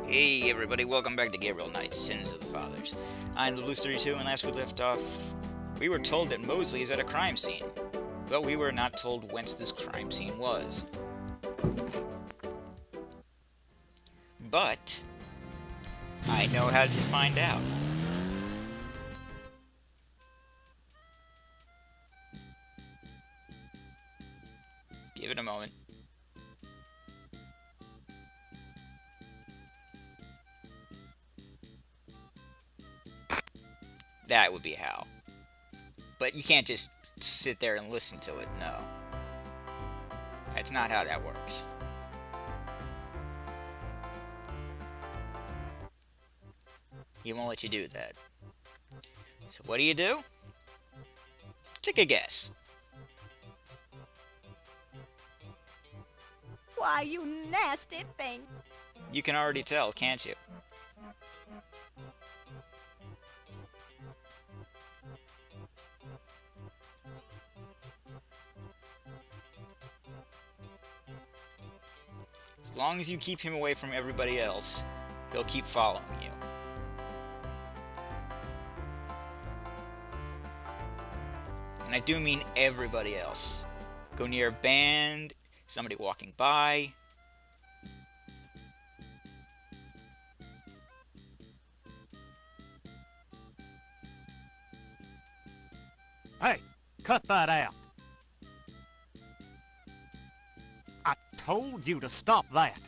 Hey everybody, welcome back to Gabriel Knight's Sins of the Fathers. I'm the Blues 32, and last we left off, we were told that Mosley is at a crime scene. But we were not told whence this crime scene was. But I know how to find out. Give it a moment. That would be how. But you can't just sit there and listen to it, no. That's not how that works. He won't let you do that. So what do? Take a guess. Why, you nasty thing. You can already tell, can't you? As long as you keep him away from everybody else, he'll keep following you. And I do mean everybody else. Go near a band, somebody walking by. Hey, cut that out. I told you to stop that.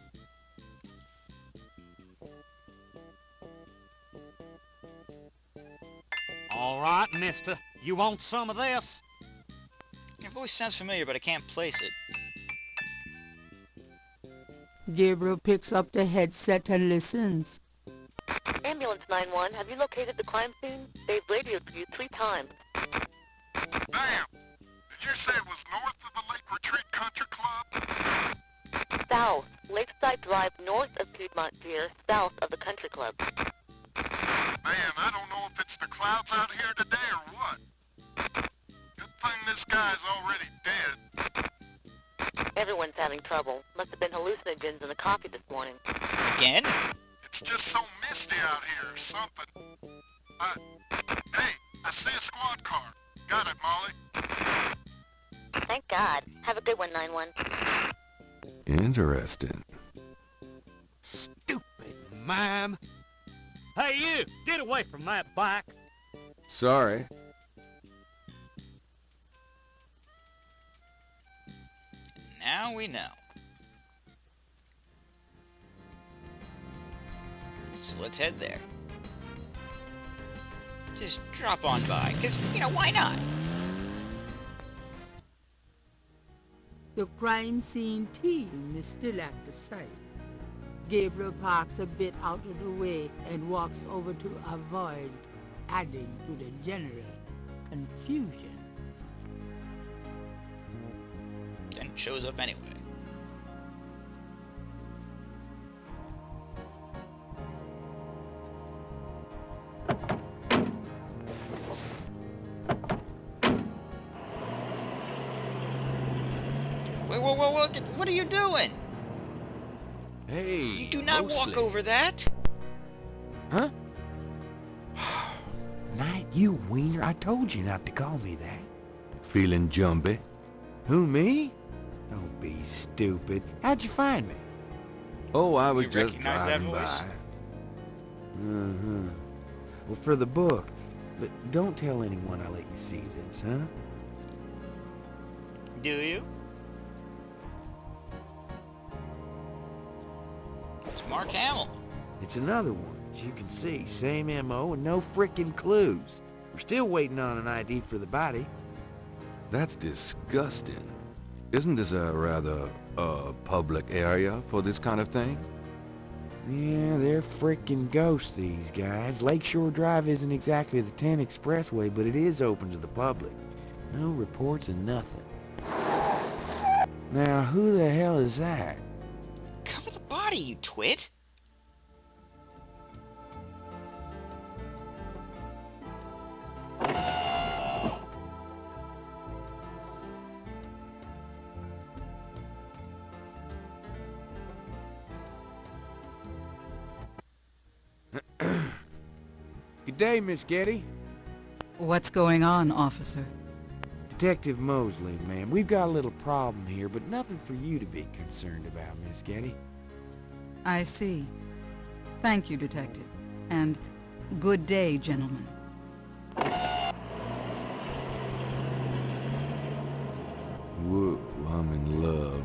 All right, mister. You want some of this? Your voice sounds familiar, but I can't place it. Gabriel picks up the headset and listens. Ambulance 911, have you located the crime scene? They've radioed for you 3 times. Damn! Did you say it was north of the Lake Retreat Country Club? South, Lakeside Drive north of Piedmont Pier, south of the country club. Man, I don't know if it's the clouds out here today or what. Good thing this guy's already dead. Everyone's having trouble. Must have been hallucinogens in the coffee this morning. Again? It's just so misty out here or something. Hey, I see a squad car. Got it, Molly. Thank God. Have a good one, 911. Interesting. Stupid mime. Hey, you! Get away from that bike. Sorry. Now we know. So let's head there. Just drop on by, because, why not? The crime scene team is still at the site. Gabriel parks a bit out of the way and walks over to avoid adding to the general confusion. Then shows up anyway. Wait, whoa, what are you doing? Hey, You do not walk Mosley. over that. Huh? Knight, you wiener, I told you not to call me that. Feeling jumpy? Who, me? Don't be stupid. How'd you find me? Oh, I was You just recognize that driving voice? by. Uh-huh. Well, for the book. But don't tell anyone I let you see this, huh? Do you? It's Mark Hamill. It's another one. As you can see, same M.O. and no frickin' clues. We're still waiting on an ID for the body. That's disgusting. Isn't this a rather, public area for this kind of thing? Yeah, they're frickin' ghosts, these guys. Lakeshore Drive isn't exactly the 10 expressway, but it is open to the public. No reports and nothing. Now, who the hell is that? Cover the body, you twit. Good day, Miss Getty. What's going on, officer? Detective Mosley, ma'am. We've got a little problem here, but nothing for you to be concerned about, Miss Getty. I see. Thank you, Detective. And good day, gentlemen. Whoa, I'm in love.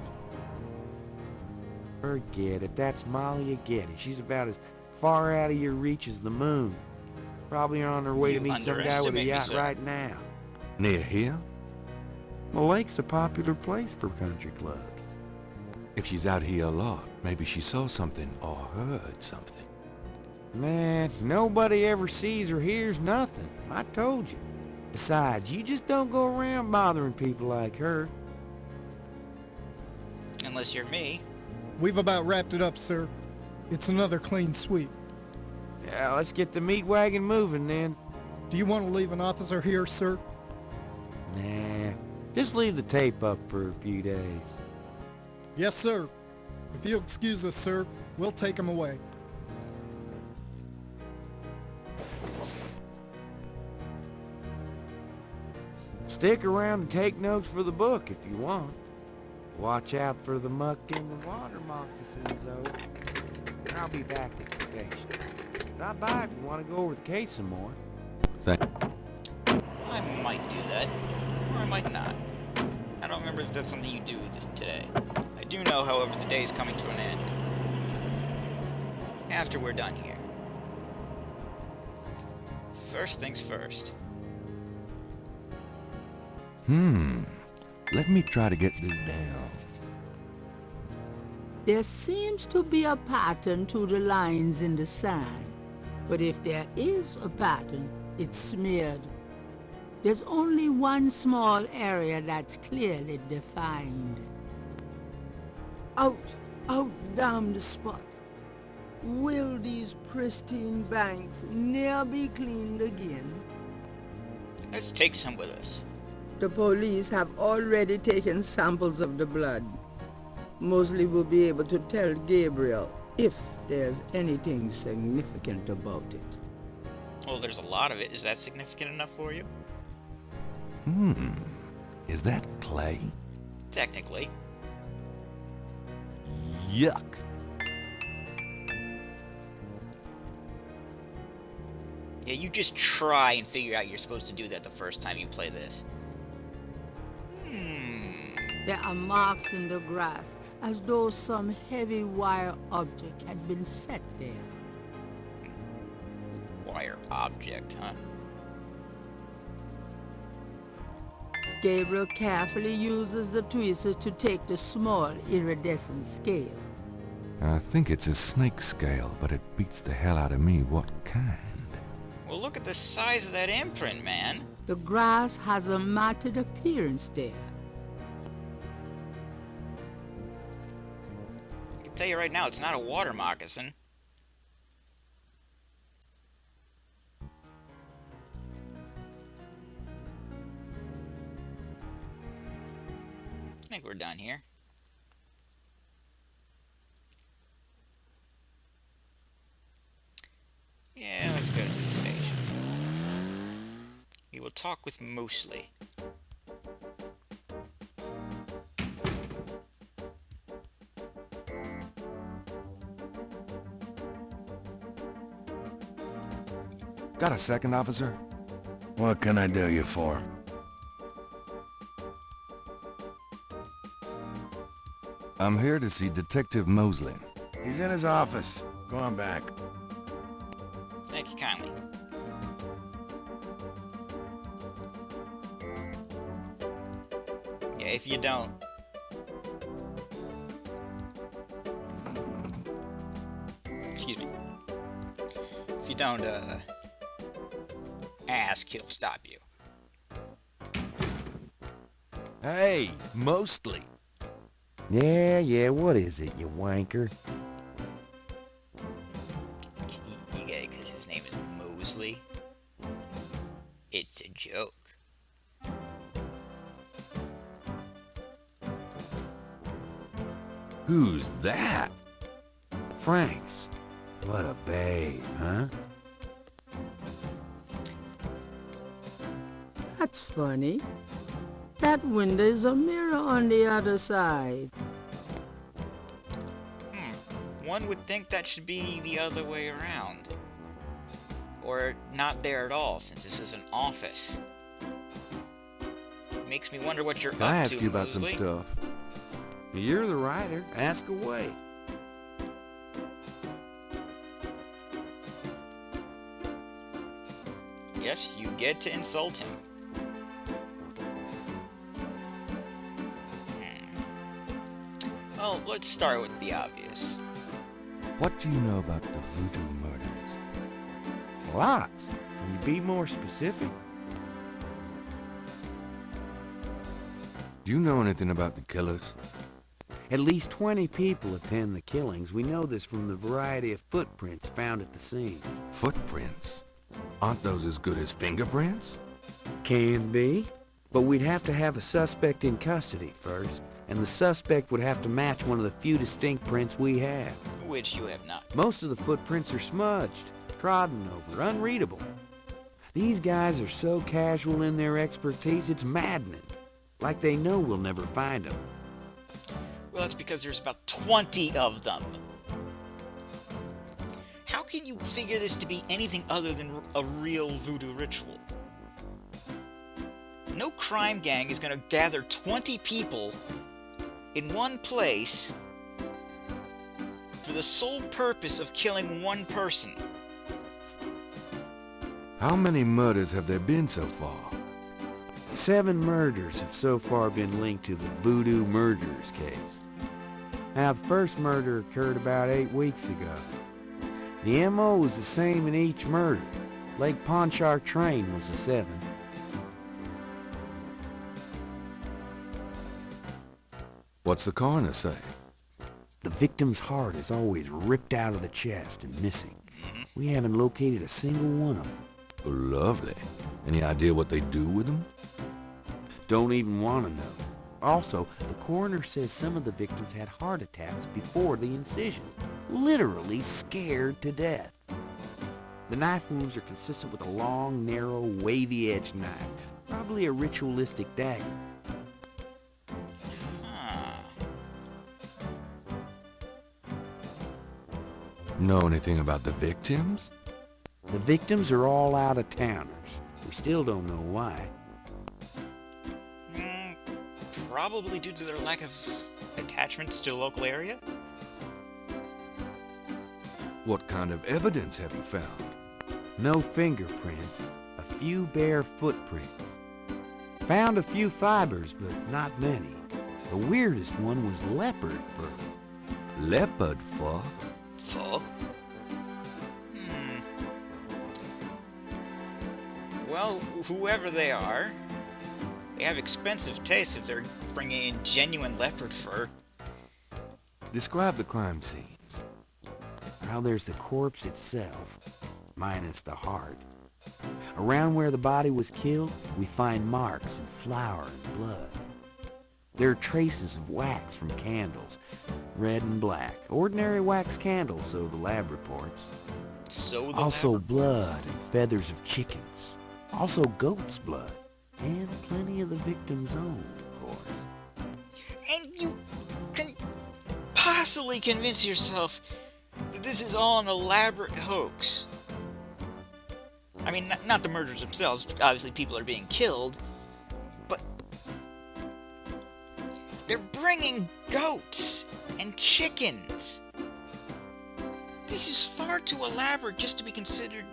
Forget it. That's Molly Getty. She's about as far out of your reach as the moon. Probably on her way You to meet some guy with a underestimate me, yacht sir. right now. Near here? The lake's a popular place for country clubs. If she's out here a lot, maybe she saw something or heard something. Man, nobody ever sees or hears nothing. I told you. Besides, you just don't go around bothering people like her. Unless you're me. We've about wrapped it up, sir. It's another clean sweep. Yeah, let's get the meat wagon moving then. Do you want to leave an officer here, sir? Nah, just leave the tape up for a few days. Yes, sir. If you'll excuse us, sir, we'll take him away. Stick around and take notes for the book if you want. Watch out for the muck in the water moccasins, though. I'll be back at the station. Stop by if you want to go over the case some more. I might do that. Or I might not. I don't remember if that's something you do today. I do know, however, the day is coming to an end. After we're done here. First things first. Let me try to get this down. There seems to be a pattern to the lines in the sand. But if there is a pattern, it's smeared. There's only one small area that's clearly defined. Out down the spot. Will these pristine banks ne'er be cleaned again? Let's take some with us. The police have already taken samples of the blood. Mosley will be able to tell Gabriel if there's anything significant about it. Well, there's a lot of it. Is that significant enough for you? Is that clay? Technically. Yuck. Yeah, you just try and figure out you're supposed to do that the first time you play this. There are marks in the grass, as though some heavy wire object had been set there. Wire object, huh? Gabriel carefully uses the tweezers to take the small iridescent scale. I think it's a snake scale, but it beats the hell out of me what kind. Well, look at the size of that imprint, man. The grass has a matted appearance there. I can tell you right now, it's not a water moccasin. I think we're done here. Yeah, let's go to the station. We will talk with Mosley. Got a second, officer? What can I do you for? I'm here to see Detective Mosley. He's in his office. Go on back. Thank you kindly. Yeah, if you don't... Excuse me. If you don't, ask, he'll stop you. Hey, Mosley. Yeah, what is it, you wanker? You get it because his name is Mosley? It's a joke. Who's that? Franks. What a babe, huh? That's funny. That window's a mirror on the other side. One would think that should be the other way around. Or not there at all, since this is an office. Makes me wonder what you're Can I up ask to, you about some Mosley. stuff? You're the writer. Ask away. Yes, you get to insult him. Well, let's start with the obvious. What do you know about the Voodoo murders? Lots. Can you be more specific? Do you know anything about the killers? At least 20 people attend the killings. We know this from the variety of footprints found at the scene. Footprints? Aren't those as good as fingerprints? Can be. But we'd have to have a suspect in custody first, and the suspect would have to match one of the few distinct prints we have. Which you have not. Most of the footprints are smudged, trodden over, unreadable. These guys are so casual in their expertise, it's maddening. Like they know we'll never find them. Well, that's because there's about 20 of them. How can you figure this to be anything other than a real voodoo ritual? No crime gang is gonna gather 20 people in one place for the sole purpose of killing one person. How many murders have there been so far? 7 murders have so far been linked to the Voodoo murders case. Now, the first murder occurred about 8 weeks ago. The M.O. was the same in each murder. Lake Pontchartrain Train was a 7. What's the coroner say? The victim's heart is always ripped out of the chest and missing. We haven't located a single one of them. Oh, lovely. Any idea what they do with them? Don't even want to know. Also, the coroner says some of the victims had heart attacks before the incision. Literally scared to death. The knife wounds are consistent with a long, narrow, wavy-edged knife. Probably a ritualistic dagger. Know anything about the victims? The victims are all out-of-towners. We still don't know why. Probably due to their lack of attachments to the local area? What kind of evidence have you found? No fingerprints, a few bare footprints. Found a few fibers, but not many. The weirdest one was leopard fur. Leopard fur? Fur? Well, whoever they are, they have expensive tastes if they're bringing in genuine leopard fur. Describe the crime scenes. Now there's the corpse itself, minus the heart. Around where the body was killed, we find marks and flour and blood. There are traces of wax from candles, red and black. Ordinary wax candles, so the lab reports. So the Also lab blood reports. and feathers of chickens. Also goat's blood. And plenty of the victim's own, of course. And you can possibly convince yourself that this is all an elaborate hoax. I mean, not the murders themselves, obviously people are being killed, but they're bringing goats and chickens. This is far too elaborate just to be considered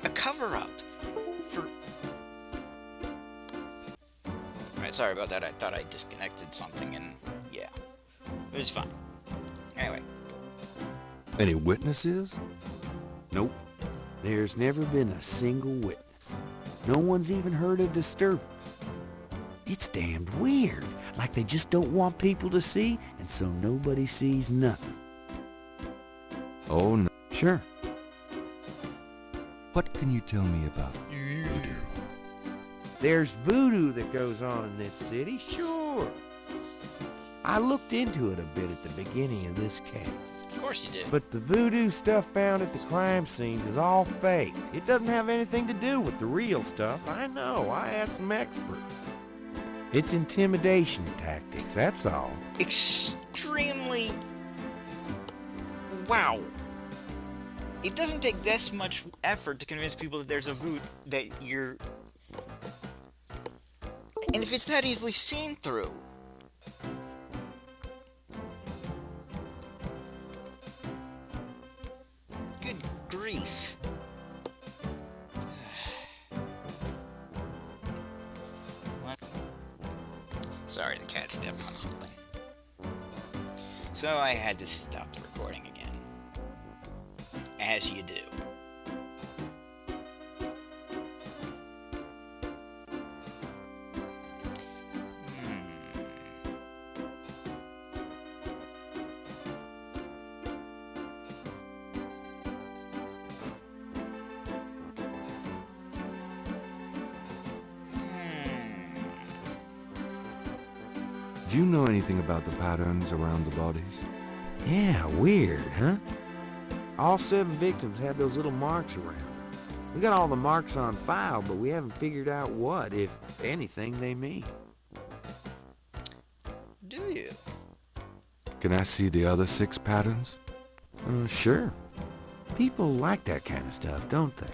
a cover-up for... Alright, sorry about that. I thought I disconnected something and yeah, it was fine. Anyway. Any witnesses? Nope. There's never been a single witness. No one's even heard a disturbance. It's damned weird. Like they just don't want people to see, and so nobody sees nothing. Oh, no. Sure. What can you tell me about voodoo? There's voodoo that goes on in this city, sure. I looked into it a bit at the beginning of this case. Of course you do. But the voodoo stuff found at the crime scenes is all fake. It doesn't have anything to do with the real stuff. I know. I asked some experts. It's intimidation tactics, that's all. Extremely... Wow. It doesn't take this much effort to convince people that there's a voodoo that you're... And if it's that easily seen through... Good grief. What? Sorry, the cat stepped on something. So I had to stop the recording again. As you do. Do you know anything about the patterns around the bodies? Yeah, weird, huh? All 7 victims had those little marks around. We got all the marks on file, but we haven't figured out what, if anything, they mean. Do you? Can I see the other 6 patterns? Sure. People like that kind of stuff, don't they?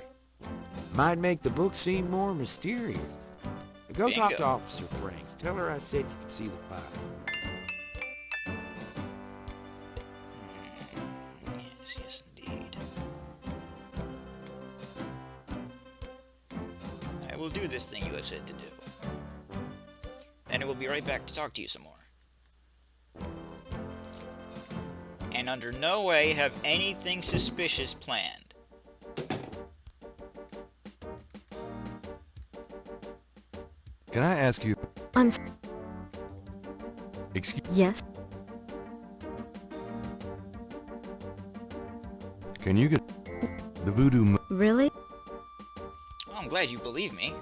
Might make the book seem more mysterious. Go Bingo. talk to Officer Franks. Tell her I said you could see the file. Yes, indeed. I will do this thing you have said to do. And I will be right back to talk to you some more. And under no way have anything suspicious planned. Can I ask you... Excuse... Yes. Can you get... the voodoo... Really? Well, I'm glad you believe me.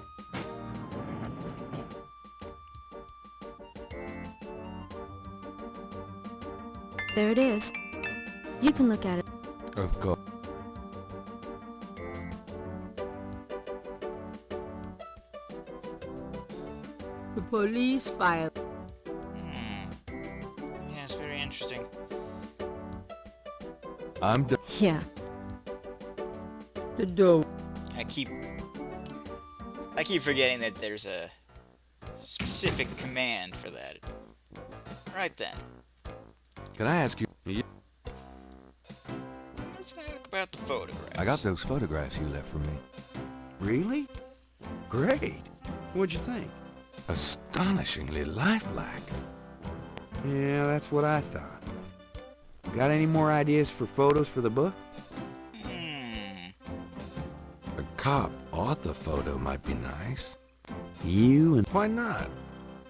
There it is. You can look at it. Of course. The police filed. Yeah, it's very interesting. I'm done. Yeah. The door. I keep forgetting that there's a specific command for that. Right then. Can I ask you... Let's talk about the photographs. I got those photographs you left for me. Really? Great. What'd you think? Astonishingly lifelike. Yeah, that's what I thought. Got any more ideas for photos for the book? A cop author photo might be nice. You and... Why not?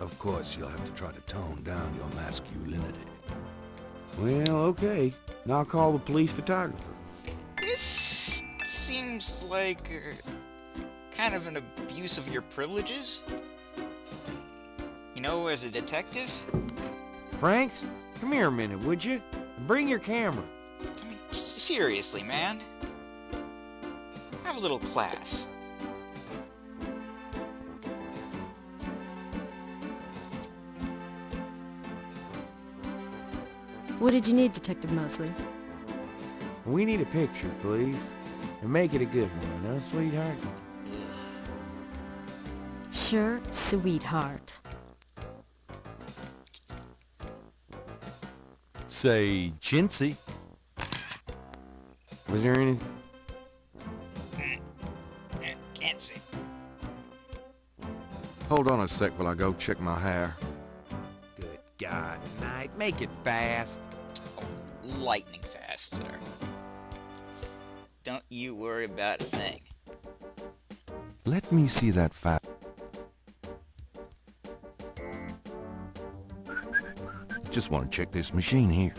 Of course, you'll have to try to tone down your masculinity. Well, okay. Now I'll call the police photographer. This seems like kind of an abuse of your privileges. You know, as a detective. Franks, come here a minute, would you? Bring your camera. I mean, seriously, man. Have a little class. What did you need, Detective Mosley? We need a picture, please. And make it a good one, huh, sweetheart? Sure, sweetheart. Say, chintzy. Was there any... Can't see. Hold on a sec while I go check my hair. Good God, Knight, make it fast. Lightning fast, sir. Don't you worry about a thing. Let me see that fat. Just want to check this machine here.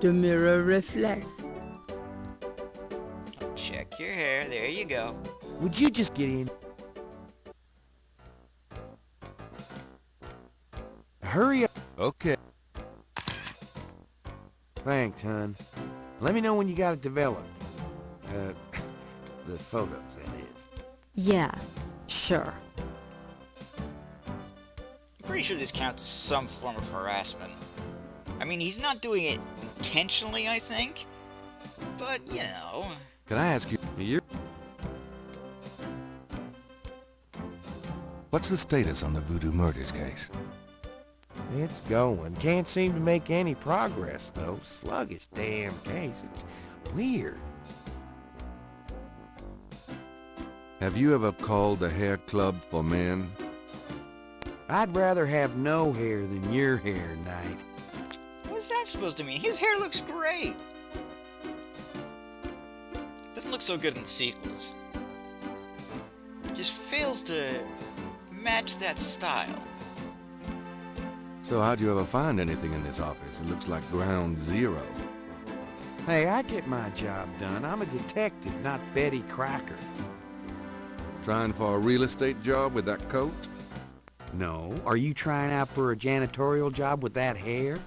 The mirror reflects. Check your hair. There you go. Would you just get in? Hurry up. Okay. Thanks, hon. Let me know when you got it developed. The photos, that is. Yeah, sure. I'm pretty sure this counts as some form of harassment. I mean, he's not doing it intentionally, I think. But, you know... Can I ask you, what's the status on the Voodoo murders case? It's going. Can't seem to make any progress, though. Sluggish damn case. It's weird. Have you ever called the hair club for men? I'd rather have no hair than your hair, Knight. What's that supposed to mean? His hair looks great. Doesn't look so good in the sequels. Just fails to match that style. So how'd you ever find anything in this office? It looks like ground zero. Hey, I get my job done. I'm a detective, not Betty Crocker. Trying for a real estate job with that coat? No. Are you trying out for a janitorial job with that hair?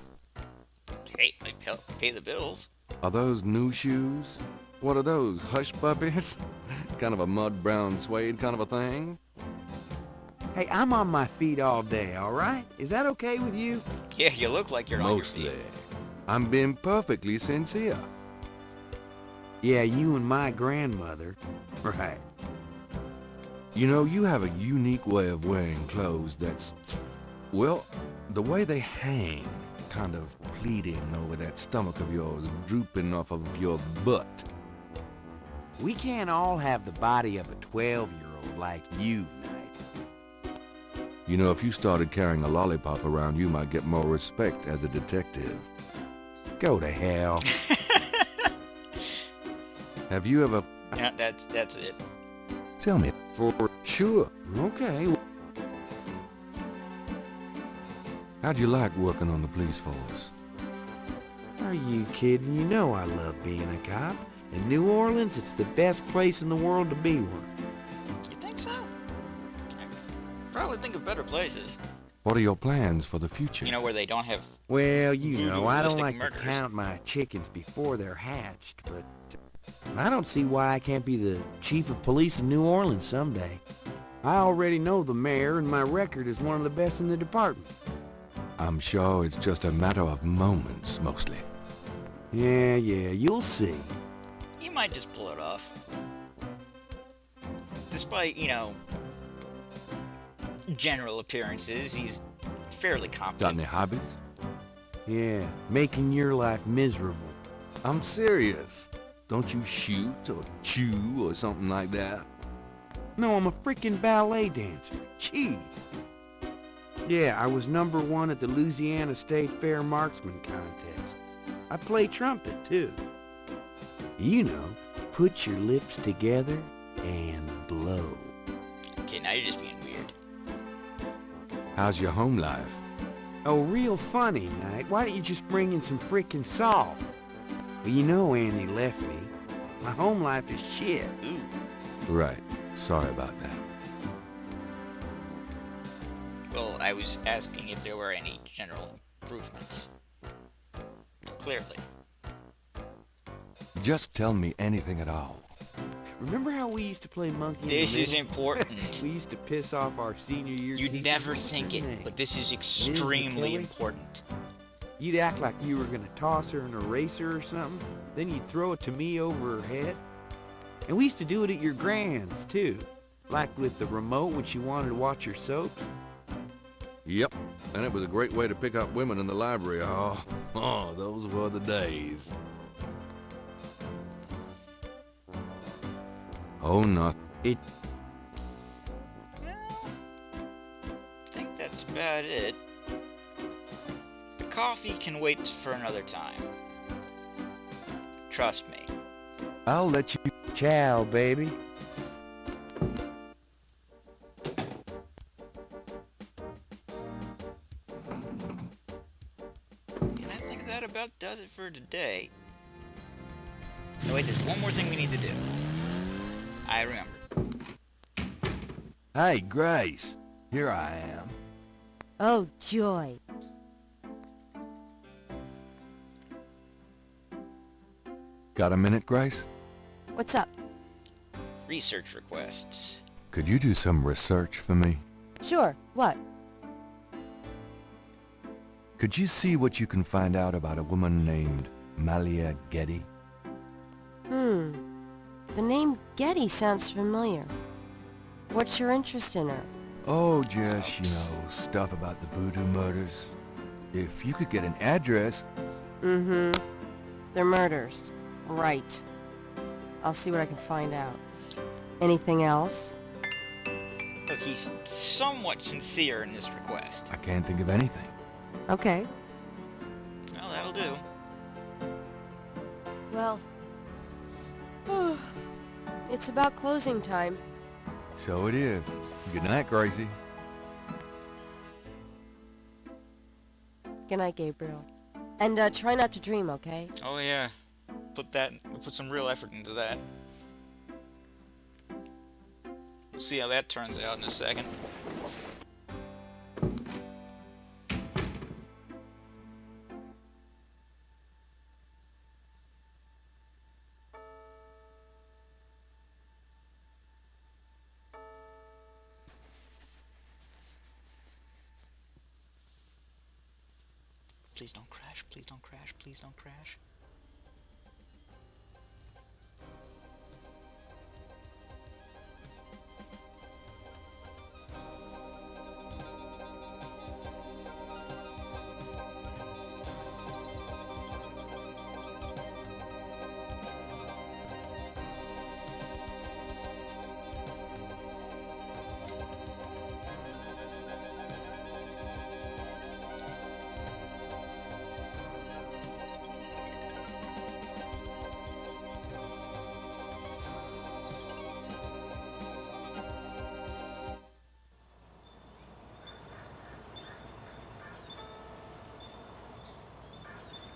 Hey, might help pay the bills. Are those new shoes? What are those, hush puppies? Kind of a mud brown suede kind of a thing? Hey, I'm on my feet all day, all right? Is that okay with you? Yeah, you look like you're on your Mostly. feet. I'm being perfectly sincere. Yeah, you and my grandmother. Right. You know, you have a unique way of wearing clothes that's... Well, the way they hang, kind of pleating over that stomach of yours, drooping off of your butt. We can't all have the body of a 12-year-old like you, Knight. You know, if you started carrying a lollipop around, you might get more respect as a detective. Go to hell. Have you ever... Yeah, that's it. Tell me. For sure. Okay. How'd you like working on the police force? Are you kidding? You know I love being a cop. In New Orleans, it's the best place in the world to be one. You think so? I probably think of better places. What are your plans for the future? You know, where they don't have... Well, you know, I don't like murders. to count my chickens before they're hatched, but I don't see why I can't be the chief of police in New Orleans someday. I already know the mayor, and my record is one of the best in the department. I'm sure it's just a matter of moments, mostly. Yeah, you'll see. You might just pull it off. Despite, you know, general appearances, he's fairly Got competent. any hobbies? Yeah, making your life miserable. I'm serious. Don't you shoot or chew or something like that? No, I'm a freaking ballet dancer. Gee. Yeah, I was #1 at the Louisiana State Fair Marksman Contest. I play trumpet, too. You know, put your lips together and blow. Okay, now you're just being weird. How's your home life? Oh, real funny, Knight. Why don't you just bring in some frickin' salt? Well, you know Andy left me. My home life is shit. Ooh. Right. Sorry about that. Well, I was asking if there were any general improvements. Clearly. Just tell me anything at all. Remember how we used to play monkey in This the is middle? important. We used to piss off our senior year You'd teachers never with think her it, name. but this is Isn't it, extremely Chloe? important. You'd act like you were gonna toss her an eraser or something, then you'd throw it to me over her head. And we used to do it at your grand's, too. Like with the remote when she wanted to watch her soaps. Yep. And it was a great way to pick up women in the library. Oh, those were the days. Oh, not. It... Well, I think that's about it. The coffee can wait for another time. Trust me. I'll let you... Ciao, baby. And I think that about does it for for today. No, wait, there's one more thing we need to do. I remember. Hey, Grace. Here I am. Oh, joy. Got a minute, Grace? What's up? Research requests. Could you do some research for me? Sure. What? Could you see what you can find out about a woman named Malia Getty? The name Getty sounds familiar. What's your interest in her? Oh, just, stuff about the Voodoo murders. If you could get an address... They're murders. Right. I'll see what I can find out. Anything else? Look, he's somewhat sincere in this request. I can't think of anything. Okay. Well, that'll do. Well... it's about closing time. So it is. Good night, Gracie. Good night, Gabriel. And try not to dream, okay? Oh yeah. Put some real effort into that. We'll see how that turns out in a second. Please don't crash, please don't crash, please don't crash.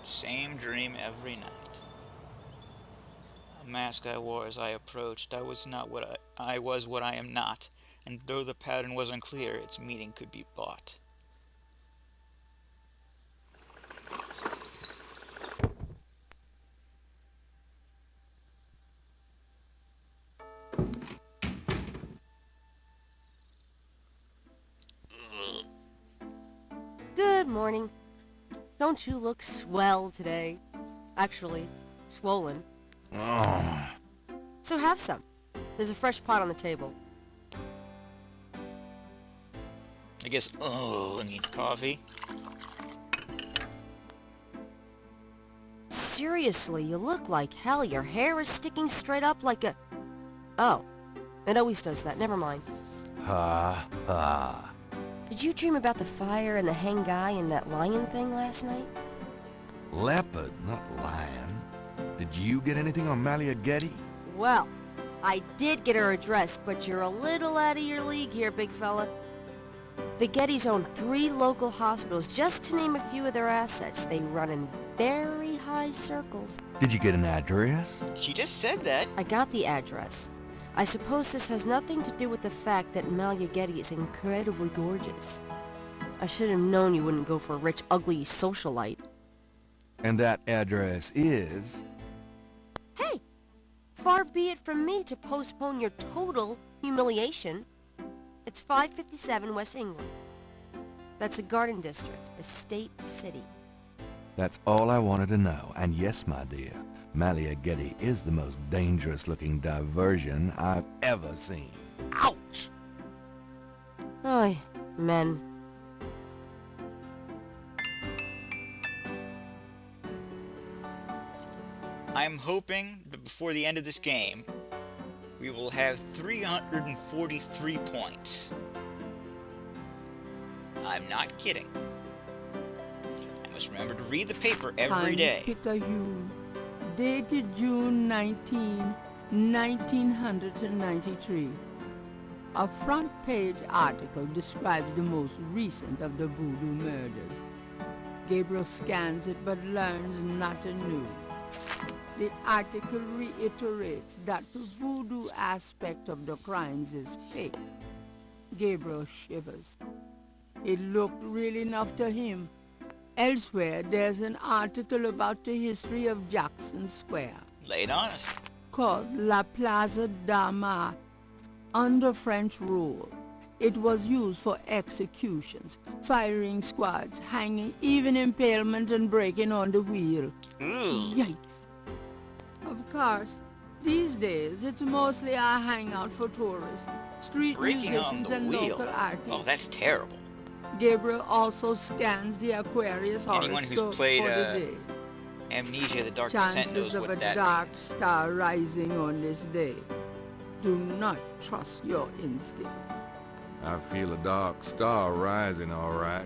Same dream every night. A mask I wore as I approached. I was not what I was what I am not, and though the pattern was unclear, its meaning could be bought. Good morning. Don't you look swell today? Actually, swollen. Oh. So have some. There's a fresh pot on the table. I guess needs coffee. Seriously, you look like hell. Your hair is sticking straight up like a... Oh, it always does that. Never mind. Ha ha. Did you dream about the fire and the hang guy and that lion thing last night? Leopard, not lion. Did you get anything on Malia Getty? Well, I did get her address, but you're a little out of your league here, big fella. The Gettys own 3 local hospitals, just to name a few of their assets. They run in very high circles. Did you get an address? She just said that. I got the address. I suppose this has nothing to do with the fact that Malia Getty is incredibly gorgeous. I should have known you wouldn't go for a rich, ugly socialite. And that address is... Hey! Far be it from me to postpone your total humiliation. It's 557 West England. That's a garden district, a state city. That's all I wanted to know. And yes, my dear, Malia Getty is the most dangerous-looking diversion I've ever seen. Ouch! Oy, men. I'm hoping that before the end of this game, we will have 343 points. I'm not kidding. I must remember to read the paper every day. Peter Hugh, dated June 19, 1993. A front-page article describes the most recent of the Voodoo murders. Gabriel scans it but learns not anew. The article reiterates that the voodoo aspect of the crimes is fake. Gabriel shivers. It looked real enough to him. Elsewhere, there's an article about the history of Jackson Square, Lay it on us. called La Plaza d'Armas. Under French rule, it was used for executions, firing squads, hanging, even impalement and breaking on the wheel. Ooh. Yikes. Of course, these days it's mostly a hangout for tourists, street Breaking on musicians the and wheel. local artists. Oh, that's terrible. Gabriel also scans the Aquarius Anyone who's horoscope played, for the day. Amnesia: The Dark Descent knows Chances of what a that dark means. star rising on this day. Do not trust your instinct. I feel a dark star rising, all right.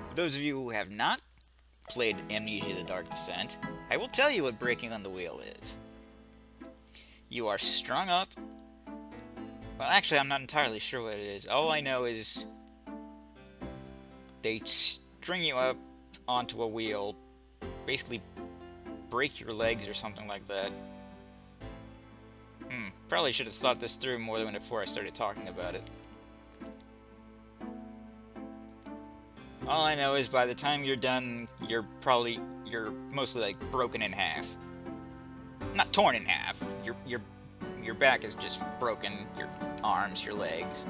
For those of you who have not played Amnesia: The Dark Descent, I will tell you what breaking on the wheel is. You are strung up. Well, actually, I'm not entirely sure what it is. All I know is they string you up onto a wheel, basically break your legs or something like that. Probably should have thought this through more than before I started talking about it. All I know is by the time you're done, you're mostly like broken in half. Not torn in half. Your back is just broken, your arms, your legs.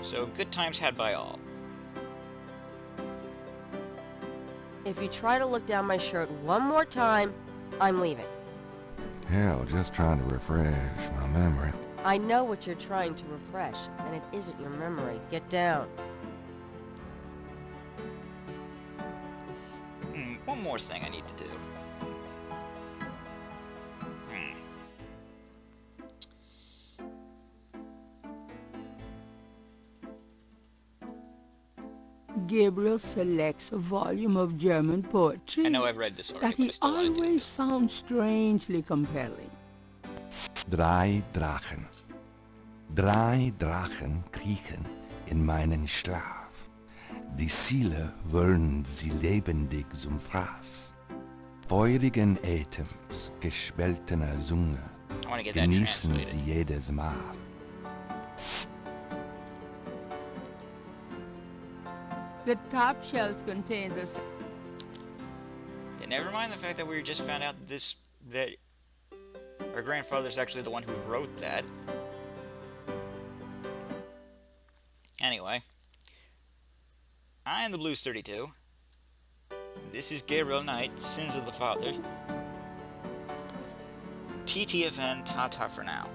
So good times had by all. If you try to look down my shirt one more time, I'm leaving. Hell, just trying to refresh my memory. I know what you're trying to refresh, and it isn't your memory. Get down. One more thing I need to do. Gabriel selects a volume of German poetry I know I've read this already, that but I he still want to do always this. found strangely compelling. Drei Drachen. Drei Drachen kriechen in meinen Schlaf. Die Ziele wollen sie lebendig zum Fraß. Feurigen Atems, gespaltener Zunge, I want to get that genießen translated. sie jedes Mal. The top shelf contains a... Yeah, never mind the fact that we just found out that our grandfather's actually the one who wrote that. Anyway, I am the Blues 32. This is Gabriel Knight, Sins of the Fathers. TTFN, ta-ta for now.